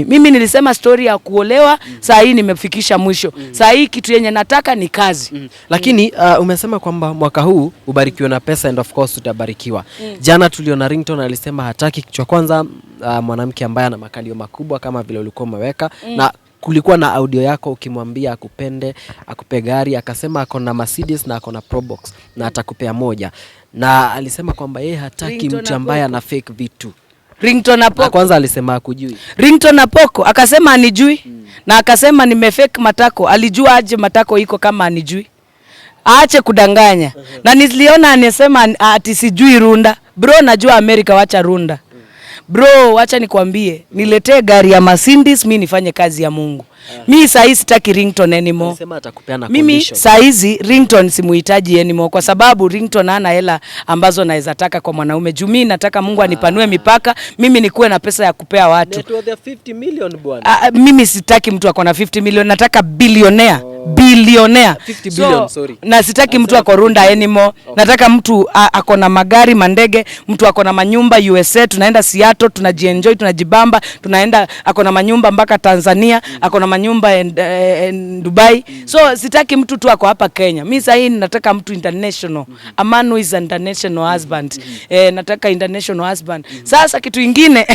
Mimi nilisema story ya kuolewa, saa hii nimefikisha mwisho. Saa hii kitu yenye nataka ni kazi. Lakini umesema kwamba mwaka huu ubarikiwe na pesa and of course utabarikiwa. Jana tuliona Ringtone alisema hataki kichwa kwanza mwanamke ambaye ana makalio makubwa kama vile ulikuwa umeweka na kulikuwa na audio yako ukimwambia akupende, akupe gari, akasema akona Mercedes na akona Probox na atakupea moja. Na alisema kwamba yeye hataki mtu ambaye ana fake vitu. Ringtone Apoko. Na kwanza alisema hakujui. Ringtone Apoko akasema anijui na akasema nimefake matako. Alijua aje matako iko kama anijui. Aache kudanganya. Na niliona anasema ati sijui runda. Bro najua Amerika, wacha runda. Bro wacha nikwambie, niletee gari ya Mercedes mimi nifanye kazi ya Mungu. Mimi saa hizi sitaki Ringtone anymore. Alisema atakupeana mimi condition. Saa hizi Ringtone simuhitaji anymore kwa sababu Ringtone hana hela ambazo naweza taka kwa mwanaume. Juu mimi nataka Mungu anipanue mipaka, mimi nikuwe na pesa ya kupea watu. Net worth 50 million bwana. Mimi sitaki mtu akona 50 million, nataka billionaire. Billionaire. 50 billion, sorry. Na sitaki mtu akorunda anymore. Nataka mtu akona magari, mandege, mtu akona manyumba USA, tunaenda Seattle, tunajienjoy, tunajibamba, tunaenda akona manyumba mpaka Tanzania, akona manyumba Dubai. So sitaki mtu tu ako hapa Kenya. Mimi sasa nataka mtu international. A man who is an international husband. Nataka international husband. Sasa kitu kingine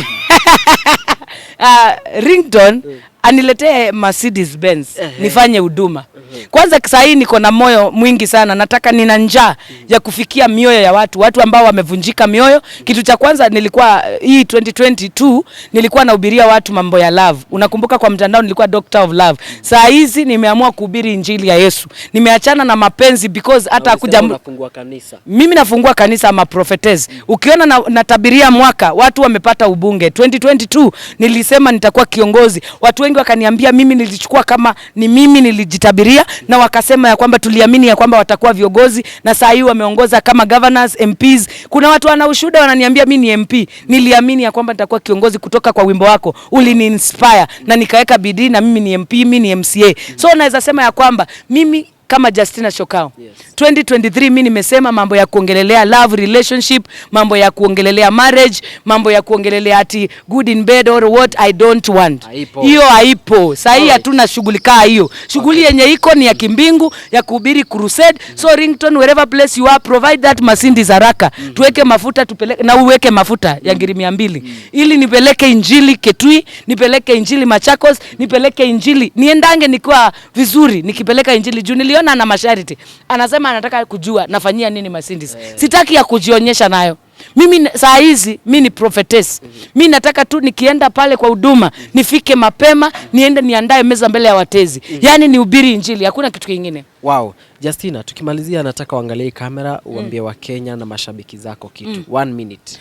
Ringtone aniletee Mercedes Benz nifanye huduma. Kwanza sasa niko na moyo mwingi sana, nataka nina njaa ya kufikia mioyo ya watu ambao wamevunjika mioyo. Kitu cha kwanza nilikuwa hii 2022 nilikuwa nahubiria watu mambo ya love. Unakumbuka kwa mtandao nilikuwa doctor of love. Saa hizi nimeamua kuhubiri injili ya Yesu. Nimeachana na mapenzi because hata kuja nafungua kanisa. Mimi nafungua kanisa ama prophetess. Ukiona natabiria mwaka watu wamepata ubunge. 2022 nilisema nitakuwa kiongozi. Watu wengi wakaniambia mimi nilichukua kama ni mimi nilijitabiria na wakasema ya kwamba tuliamini ya kwamba watakuwa viongozi na saa hii wameongoza kama governors, MPs. Kuna watu wana ushuhuda wananiambia mimi ni MP. Niliamini ya kwamba nitakuwa kiongozi kutoka kwa wimbo wako. Ulini inspire na nikaweka bidii na mimi ni MP, mimi ni MCA. So naweza sema ya kwamba mimi kama Justina Syokay. 2023 mimi nimesema mambo ya kuongelelea love relationship, mambo ya kuongelelea marriage, mambo ya kuongelelea ati good in bed or what I don't want. Hiyo haipo. Sasa hii hatuna shughuli kaa hiyo. Shughuli yenye iko ni ya kimbingu ya kuhubiri crusade. So Ringtone, wherever place you are, provide that Mercedes haraka. Tuweke mafuta tupeleke na uweke mafuta ya ngiri 200. Ili nipeleke injili Ketui, nipeleke injili Machakos, nipeleke injili. Niendange nikiwa vizuri nikipeleka injili juu niliona na masharti. Anasema anataka kujua nafanyia nini Mercedes. Sitaki ya kujionyesha nayo. Mimi saa hizi mimi ni prophetess. Mimi nataka tu nikienda pale kwa huduma nifike mapema, niende niandae meza mbele ya watezi. Yaani nihubiri injili, hakuna kitu kingine. Wow. Justina, tukimalizia nataka uangalie kamera uambie wa Kenya na mashabiki zako kitu. 1 minute.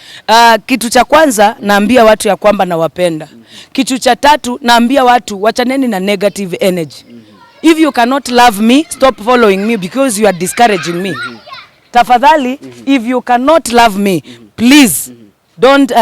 Kitu cha kwanza naambia watu ya kwamba nawapenda. Kitu cha tatu naambia watu wachaneni na negative energy. If you cannot love me, stop following me because you are discouraging me. Tafadhali, if you cannot love me, please don't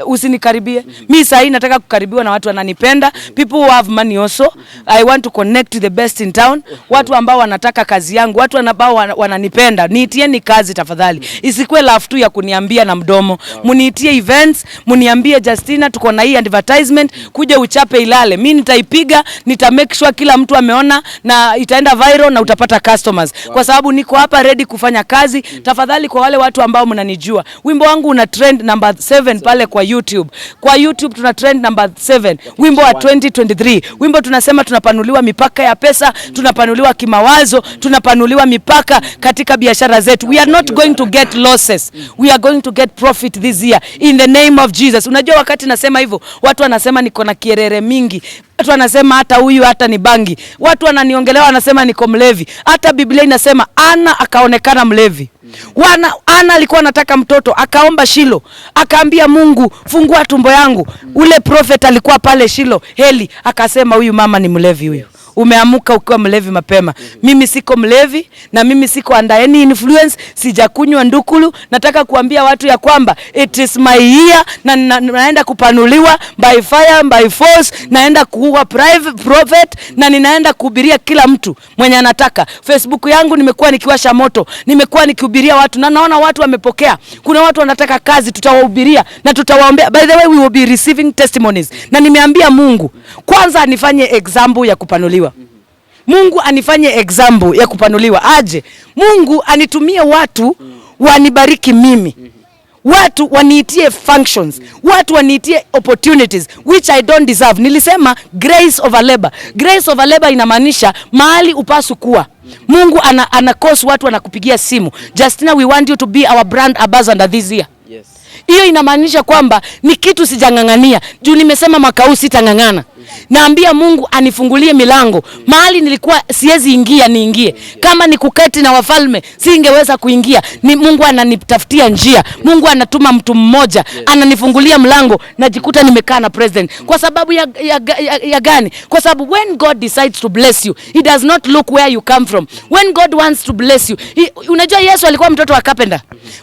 usinikaribie. Mimi sasa nataka kukaribiwa na watu wananipenda. People who have money also. I want to connect to the best in town. Watu ambao wanataka kazi yangu, watu ambao wananipenda. Niitieni kazi tafadhali. Isikuwe love tu ya kuniambia na mdomo. Muniitie events, muniambie Justina tuko na hii advertisement, kuja uchape ilale. Mimi nitaipiga, nita make sure kila mtu ameona na itaenda viral na utapata customers. Kwa sababu niko hapa ready kufanya kazi. Tafadhali kwa wale watu ambao mnanijua. Wimbo wangu una trend number 7 pale kwa YouTube. Kwa YouTube tuna trend number 7. Wimbo wa 2023. Wimbo tunasema tunapanuliwa mipaka ya pesa, tunapanuliwa kimawazo, tunapanuliwa mipaka katika biashara zetu. We are not going to get losses. We are going to get profit this year in the name of Jesus. Unajua wakati nasema hivyo, watu wanasema niko na kierere mingi. Watu wanasema hata huyu hata ni bangi. Watu wananiongelea wanasema niko mlevi. Hata Biblia inasema Ana akaonekana mlevi. Ana alikuwa anataka mtoto, akaomba Shilo, akaambia Mungu fungua tumbo yangu. Ule prophet alikuwa pale Shilo, Heli, akasema huyu mama ni mlevi huyu. Umeamuka ukiwa mlevi mapema. Mimi siko mlevi na mimi siko under any influence, sijakunywa ndukulu. Nataka kuambia watu ya kwamba it is my year na naenda kupanuliwa by fire by force, naenda kuua prophet na ninaenda kuhubiria kila mtu mwenye anataka. Facebook yangu nimekuwa nikiwasha moto, nimekuwa nikihubiria watu na naona watu wamepokea. Kuna watu wanataka kazi, tutawahubiria na tutawaombea. By the way, we will be receiving testimonies. Na nimeambia Mungu kwanza anifanye example ya kupanuliwa. Mungu anifanye example ya kupanuliwa. Aje Mungu anitumie watu wanibariki mimi, watu waniitie functions, watu waniitie opportunities which I don't deserve. Nilisema grace over labor. Grace over labor inamaanisha mahali upasu kuwa. Mungu ana cause watu wanakupigia simu, Justina, we want you to be our brand ambassador this year. Yes. Hiyo inamaanisha kwamba ni kitu sijangangania. Juu nimesema mwaka huu sitangangana. Naambia Mungu anifungulie milango. Mahali nilikuwa siwezi ingia niingie. Kama ni kuketi na wafalme singeweza kuingia. Ni Mungu ananitafutia njia. Mungu anatuma mtu mmoja, ananifungulia mlango, najikuta nimekaa na president. Kwa sababu ya gani? Kwa sababu when God decides to bless you, he does not look where you come from. When God wants to bless you, unajua Yesu alikuwa mtoto wa carpenter.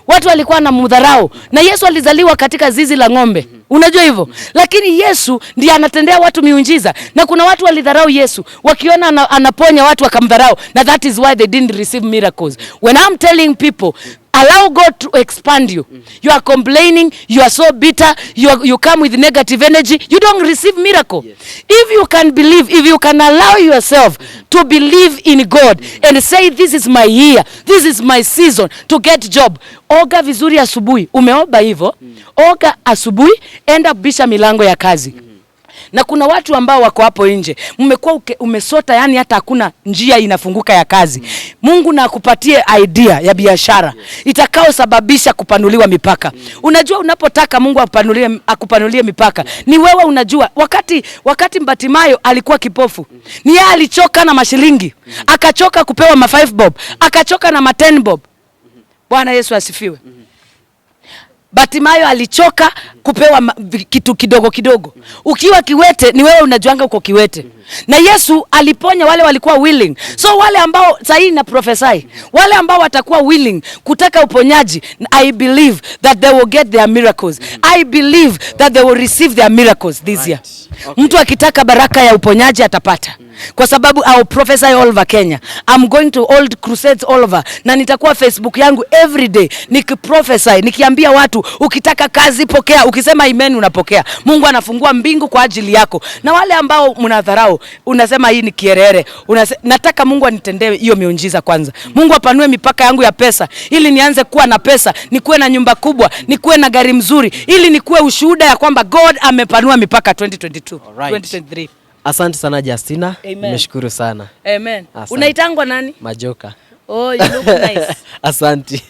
Watu walikuwa na mudharau. Na Yesu alizaliwa katika zizi la ng'ombe. Unajua hivyo? Lakini Yesu ndiye anatendea watu miujiza. Na kuna watu walidharau Yesu, wakiona anaponya watu wakamdharau. Na that is why they didn't receive miracles. When I'm telling people, allow God to expand you. You are complaining, you are so bitter, you come with negative energy, you don't receive miracle. Yes. If you can believe, if you can allow yourself to believe in God and say this is my year, this is my season to get job. Oga vizuri asubuhi. Umeomba hivyo? Oga asubuhi, enda bisha milango ya kazi. Na kuna watu ambao wako hapo nje, mmekuwa umesota, yani hata hakuna njia inafunguka ya kazi. Mungu na akupatie idea ya biashara itakao sababisha kupanuliwa mipaka. Unajua unapotaka Mungu akupanulie mipaka, ni wewe unajua. Wakati Mbatimayo alikuwa kipofu, ni yeye alichoka na mashilingi, akachoka kupewa ma 5 bob, akachoka na ma 10 bob. Bwana Yesu asifiwe. Batimayo alichoka kupewa kitu kidogo kidogo. Ukiwa kiwete ni wewe unajuanga uko kiwete. Na Yesu aliponya wale walikuwa willing. So wale ambao sahi na prophesy, wale ambao watakuwa willing kutaka uponyaji, I believe that they will get their miracles. I believe that they will receive their miracles this year. Okay. Mtu akitaka baraka ya uponyaji atapata. Kwa sababu I'll prophesy all over Kenya. I'm going to hold crusades all over. Na nitakuwa Facebook yangu every day nikiprophesy, nikiambia watu ukitaka kazi pokea, ukisema amen unapokea. Mungu anafungua mbingu kwa ajili yako. Na wale ambao mnadharau, unasema hii ni kierere, nataka Mungu anitendee hiyo miujiza kwanza. Mungu apanue mipaka yangu ya pesa ili nianze kuwa na pesa, nikuwe na nyumba kubwa, nikuwe na gari mzuri, ili nikuwe ushuhuda ya kwamba God amepanua mipaka 2022, right. 2023. Asante sana Justina. Nimeshukuru sana. Amen. Unaitangwa nani? Majoka. Oh, you look nice. Asante.